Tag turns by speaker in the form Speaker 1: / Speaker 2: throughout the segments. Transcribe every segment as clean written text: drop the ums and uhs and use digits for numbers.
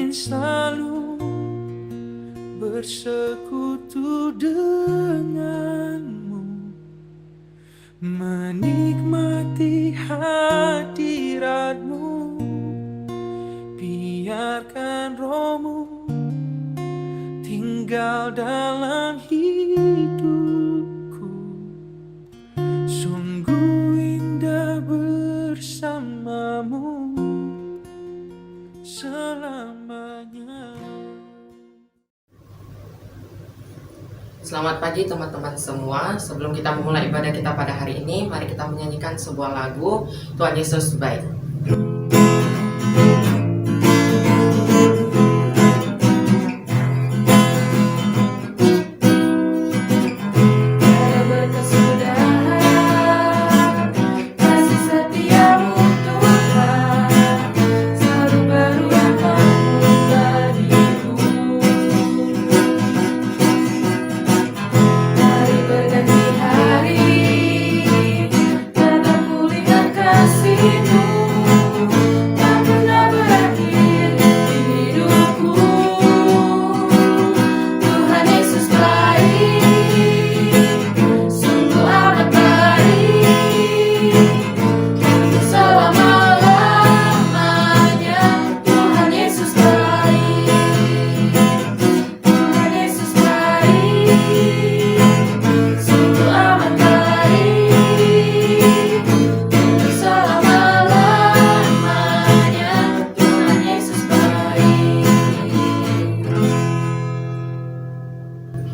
Speaker 1: ingin selalu bersekutu denganmu, menikmati hadiratmu. Biarkan rohmu tinggal dalam hidupku. Sungguh indah bersamamu selamanya.
Speaker 2: Selamat pagi teman-teman semua. Sebelum kita memulai ibadah kita pada hari ini, mari kita menyanyikan sebuah lagu Tuhan Yesus Baik.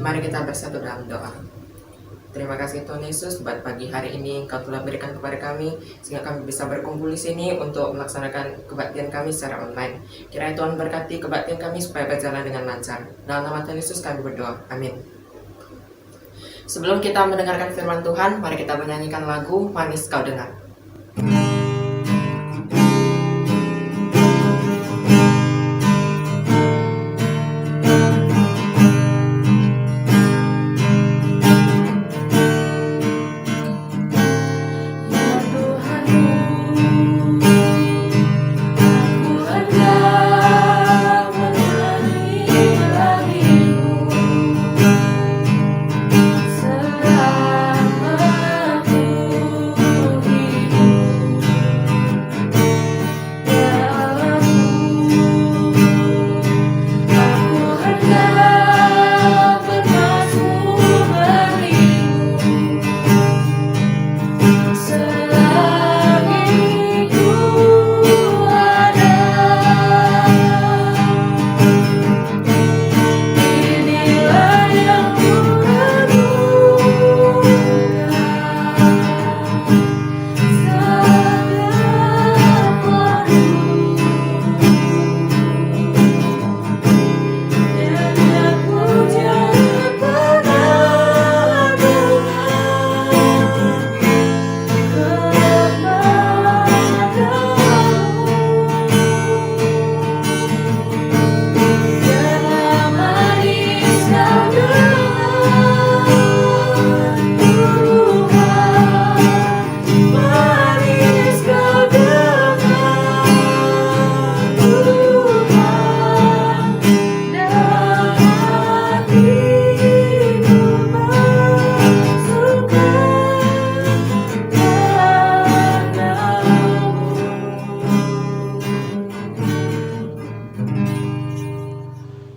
Speaker 2: Mari kita bersatu dalam doa. Terima kasih Tuhan Yesus buat pagi hari ini Engkau telah berikan kepada kami sehingga kami bisa berkumpul di sini untuk melaksanakan kebaktian kami secara online. Kiranya Tuhan berkati kebaktian kami supaya berjalan dengan lancar. Dalam nama Tuhan Yesus kami berdoa. Amin. Sebelum kita mendengarkan firman Tuhan, mari kita menyanyikan lagu Manis Kau Dengar.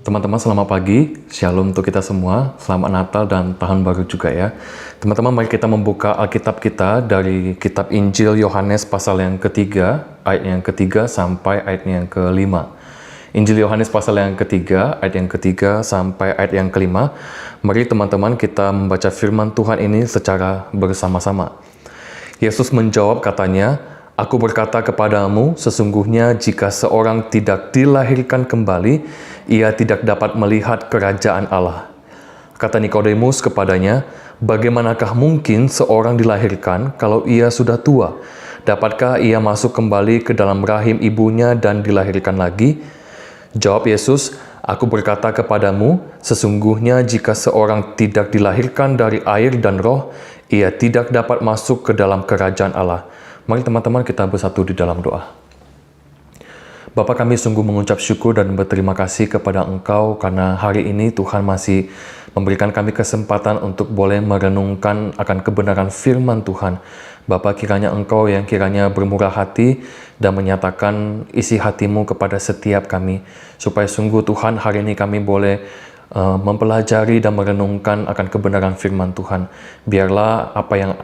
Speaker 3: Teman-teman selamat pagi, Shalom untuk kita semua, selamat Natal dan Tahun Baru juga ya. Teman-teman mari kita membuka Alkitab kita dari kitab Injil Yohanes pasal yang ketiga, ayat yang ketiga sampai ayat yang kelima. Injil Yohanes pasal yang ketiga, ayat yang ketiga sampai ayat yang kelima. Mari teman-teman kita membaca firman Tuhan ini secara bersama-sama. Yesus menjawab katanya, Aku berkata kepadamu, sesungguhnya jika seorang tidak dilahirkan kembali, ia tidak dapat melihat kerajaan Allah. Kata Nikodemus kepadanya, bagaimanakah mungkin seorang dilahirkan kalau ia sudah tua? Dapatkah ia masuk kembali ke dalam rahim ibunya dan dilahirkan lagi? Jawab Yesus, Aku berkata kepadamu, sesungguhnya jika seorang tidak dilahirkan dari air dan roh, ia tidak dapat masuk ke dalam kerajaan Allah. Mari teman-teman kita bersatu di dalam doa. Bapa, kami sungguh mengucap syukur dan berterima kasih kepada Engkau karena hari ini Tuhan masih memberikan kami kesempatan untuk boleh merenungkan akan kebenaran firman Tuhan. Bapa, kiranya Engkau yang kiranya bermurah hati dan menyatakan isi hatimu kepada setiap kami, supaya sungguh Tuhan hari ini kami boleh mempelajari dan merenungkan akan kebenaran firman Tuhan. Biarlah apa yang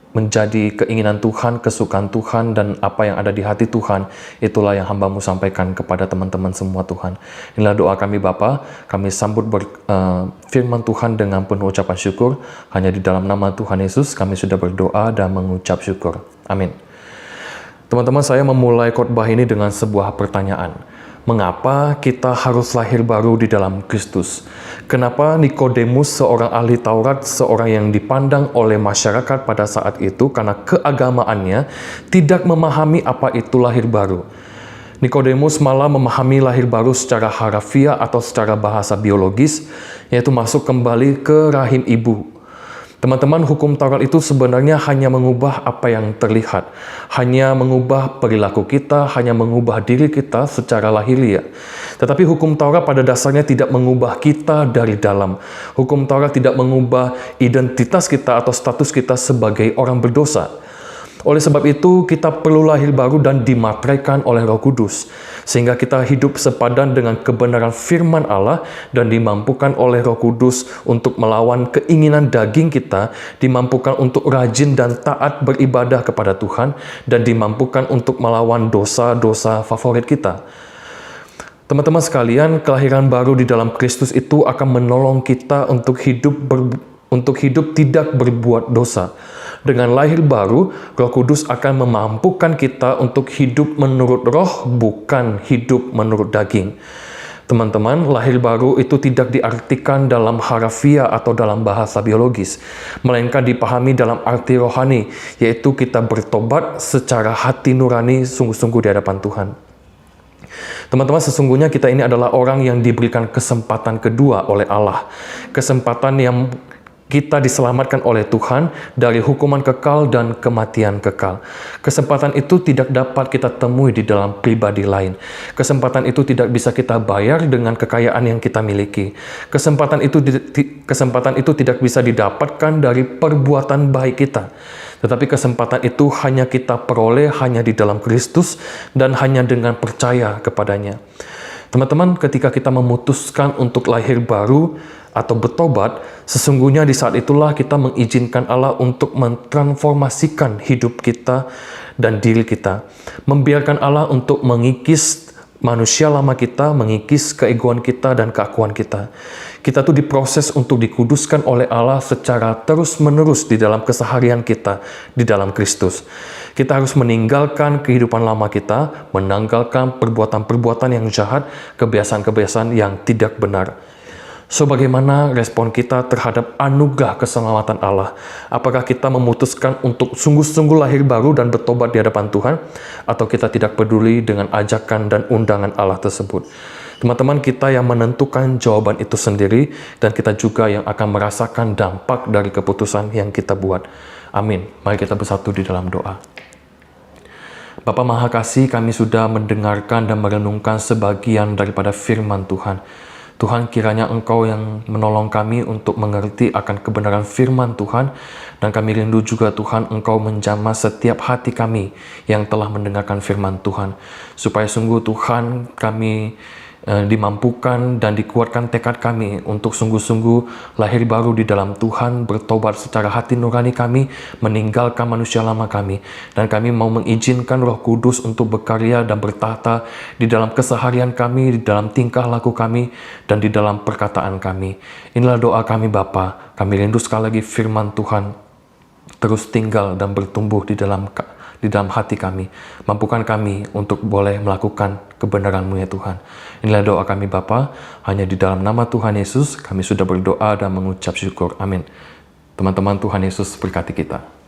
Speaker 3: menjadi keinginan Tuhan, kesukaan Tuhan, dan apa yang ada di hati Tuhan, itulah yang hamba-Mu sampaikan kepada teman-teman semua Tuhan. Inilah doa kami Bapa, kami sambut firman Tuhan dengan penuh ucapan syukur. Hanya di dalam nama Tuhan Yesus kami sudah berdoa dan mengucap syukur. Amin. Teman-teman, saya memulai khotbah ini dengan sebuah pertanyaan. Mengapa kita harus lahir baru di dalam Kristus? Kenapa Nikodemus, seorang ahli Taurat, seorang yang dipandang oleh masyarakat pada saat itu karena keagamaannya, tidak memahami apa itu lahir baru? Nikodemus malah memahami lahir baru secara harafiah atau secara bahasa biologis, yaitu masuk kembali ke rahim ibu. Teman-teman, hukum Taurat itu sebenarnya hanya mengubah apa yang terlihat, hanya mengubah perilaku kita, hanya mengubah diri kita secara lahiriah. Tetapi hukum Taurat pada dasarnya tidak mengubah kita dari dalam. Hukum Taurat tidak mengubah identitas kita atau status kita sebagai orang berdosa. Oleh sebab itu, kita perlu lahir baru dan dimateraikan oleh Roh Kudus, sehingga kita hidup sepadan dengan kebenaran firman Allah dan dimampukan oleh Roh Kudus untuk melawan keinginan daging kita, dimampukan untuk rajin dan taat beribadah kepada Tuhan, dan dimampukan untuk melawan dosa-dosa favorit kita. Teman-teman sekalian, kelahiran baru di dalam Kristus itu akan menolong kita untuk hidup tidak berbuat dosa. Dengan lahir baru, Roh Kudus akan memampukan kita untuk hidup menurut roh, bukan hidup menurut daging. Teman-teman, lahir baru itu tidak diartikan dalam harafiah atau dalam bahasa biologis, melainkan dipahami dalam arti rohani, yaitu kita bertobat secara hati nurani sungguh-sungguh di hadapan Tuhan. Teman-teman, sesungguhnya kita ini adalah orang yang diberikan kesempatan kedua oleh Allah. Kesempatan yang kita diselamatkan oleh Tuhan dari hukuman kekal dan kematian kekal. Kesempatan itu tidak dapat kita temui di dalam pribadi lain. Kesempatan itu tidak bisa kita bayar dengan kekayaan yang kita miliki. Kesempatan itu tidak bisa didapatkan dari perbuatan baik kita. Tetapi kesempatan itu hanya kita peroleh hanya di dalam Kristus dan hanya dengan percaya kepadanya. Teman-teman, ketika kita memutuskan untuk lahir baru atau bertobat, sesungguhnya di saat itulah kita mengizinkan Allah untuk mentransformasikan hidup kita dan diri kita. Membiarkan Allah untuk mengikis manusia lama kita, mengikis keegoan kita dan keakuan kita. Kita tuh diproses untuk dikuduskan oleh Allah secara terus-menerus di dalam keseharian kita di dalam Kristus. Kita harus meninggalkan kehidupan lama kita, menanggalkan perbuatan-perbuatan yang jahat, kebiasaan-kebiasaan yang tidak benar. So, bagaimana respon kita terhadap anugerah keselamatan Allah? Apakah kita memutuskan untuk sungguh-sungguh lahir baru dan bertobat di hadapan Tuhan? Atau kita tidak peduli dengan ajakan dan undangan Allah tersebut? Teman-teman, kita yang menentukan jawaban itu sendiri, dan kita juga yang akan merasakan dampak dari keputusan yang kita buat. Amin. Mari kita bersatu di dalam doa. Bapa Maha Kasih, kami sudah mendengarkan dan merenungkan sebagian daripada firman Tuhan. Tuhan, kiranya Engkau yang menolong kami untuk mengerti akan kebenaran firman Tuhan, dan kami rindu juga Tuhan Engkau menjamah setiap hati kami yang telah mendengarkan firman Tuhan, supaya sungguh Tuhan kami dimampukan dan dikuatkan tekad kami untuk sungguh-sungguh lahir baru di dalam Tuhan, bertobat secara hati nurani kami, meninggalkan manusia lama kami, dan kami mau mengizinkan Roh Kudus untuk berkarya dan bertahta di dalam keseharian kami, di dalam tingkah laku kami, dan di dalam perkataan kami. Inilah doa kami Bapa. Kami rindu sekali lagi firman Tuhan terus tinggal dan bertumbuh di dalam hati kami. Mampukan kami untuk boleh melakukan kebenaran-Mu ya Tuhan. Inilah doa kami Bapa. Hanya di dalam nama Tuhan Yesus kami sudah berdoa dan mengucap syukur. Amin. Teman-teman, Tuhan Yesus berkati kita.